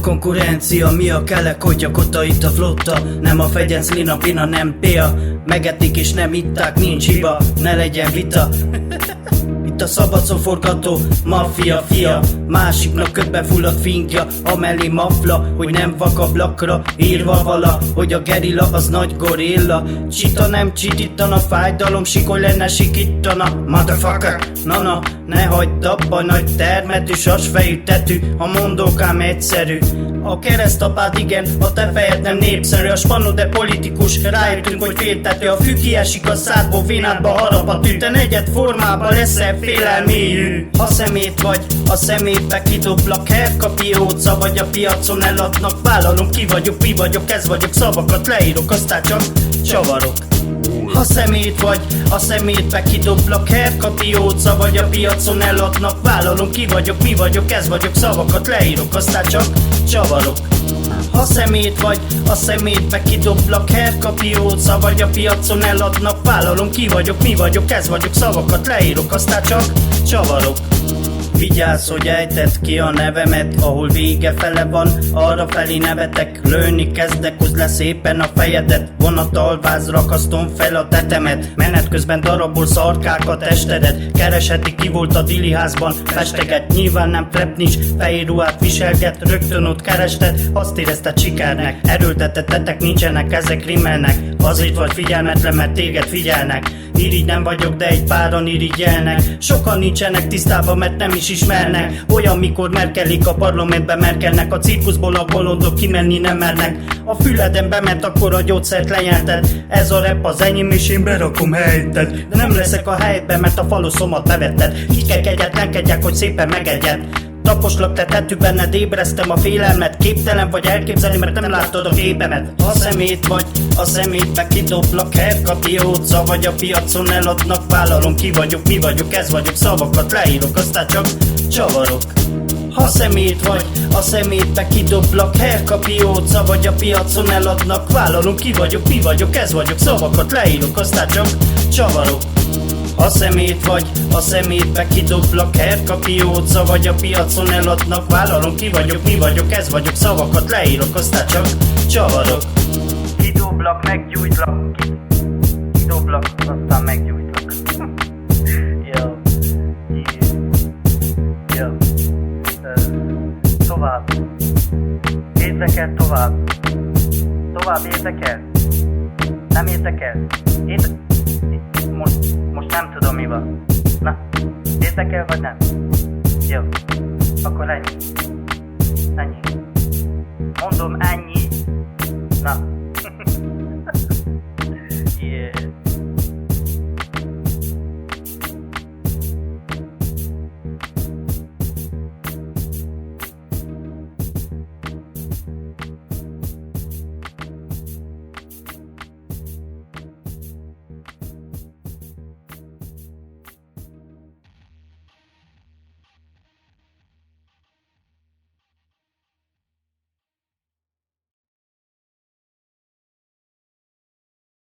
konkurencia, mi a kelek, hogyha kotta itt a flotta. Nem a fegyenc, lina, pina, nem pia. Megették és nem itták, nincs hiba, ne legyen vita. Itt a szabadszó forgató, maffia fia. Másiknak ködbe fulladt finkja, amellé mafla, hogy nem vakablakra írva vala, hogy a gerilla az nagy gorilla. Csita nem csitítana, fájdalom sikoly lenne sikítana. Motherfucker, na ne hagyd abba, nagy termetű, sasfejű tetű, a mondókám egyszerű. A keresztapád igen, a te fejed nem népszerű. A spannó de politikus, rájöttünk, hogy féltető. A fű kiesik a szádból, vénádba harap a tű. Te negyed formában leszel félelmélyű. Ha szemét vagy, a szemétbe kidoblak. Herkapióca vagy a piacon eladnak. Vállalom, ki vagyok, mi vagyok, ez vagyok. Szavakat leírok, aztán csak csavarok. Ha szemét vagy, a szemétbe kidoblak. Herkapióca vagy a piacon eladnak. Vállalom, ki vagyok, mi vagyok, ez vagyok. Szavakat leírok, aztán csak csavarok. Ha szemét vagy, a szemétbe kidoblak. Herkapióca vagy a piacon eladnak. Vállalom, ki vagyok, mi vagyok, ez vagyok. Szavakat leírok, aztán csak csavarok. Vigyázz, hogy ejtett ki a nevemet, ahol vége fele van, arra felé nevetek. Lőni kezdek, hozd le szépen a fejedet. Vonatalváz, rakasztom fel a tetemet. Menet közben darabol szarkák a testedet. Kereshetik, ki volt a diliházban, festeget. Nyilván nem trap, nincs, fehér ruhát viselget. Rögtön ott kerested, azt érezted sikernek. Erőltetett tettek nincsenek, ezek rimmelnek. Azért vagy figyelmetlen, mert téged figyelnek. Irigy nem vagyok, de egy páran irigyelnek. Sokan nincsenek tisztában, mert nem is ismernek. Olyan, mikor merkelik a parlamentbe merkelnek. A cirkuszból a bolondok kimenni nem mernek. A füleden bement, akkor a gyógyszert lenyelted. Ez a rap az enyém, és én berakom helyetted. De nem leszek a helyedben, mert a faloszomat bevetted. Így kell kegyetlenkedjek, hogy szépen megegyed. Taposlak, te tettű benned, ébreztem a félelmet. Képtelen vagy elképzelni, mert nem láttad a képemet. Ha szemét vagy, a szemétbe kidoblak. Herkapióca vagy a piacon eladnak. Vállalom, ki vagyok, mi vagyok, ez vagyok. Szavakat leírok, aztán csak csavarok. Ha szemét vagy, a szemétbe kidoblak. Herkapióca vagy a piacon eladnak. Vállalom, ki vagyok, mi vagyok, ez vagyok. Szavakat leírok, aztán csak csavarok. Ha szemét vagy, a szemétbe kidoblak. Herkapióca vagy a piacon eladnak. Vállalom, ki vagyok, mi vagyok, ez vagyok. Szavakat leírok, aztán csak csavarok. Kidoblak, meggyújtlak. Kidoblak, aztán meggyújtlak. Jó. Jó. Tovább. Érdekel tovább. Tovább érdekel. Nem érdekel. Most nem tudom mi van. Na, érdekel vagy nem? Jó. Akkor ennyi. Mondom ennyi.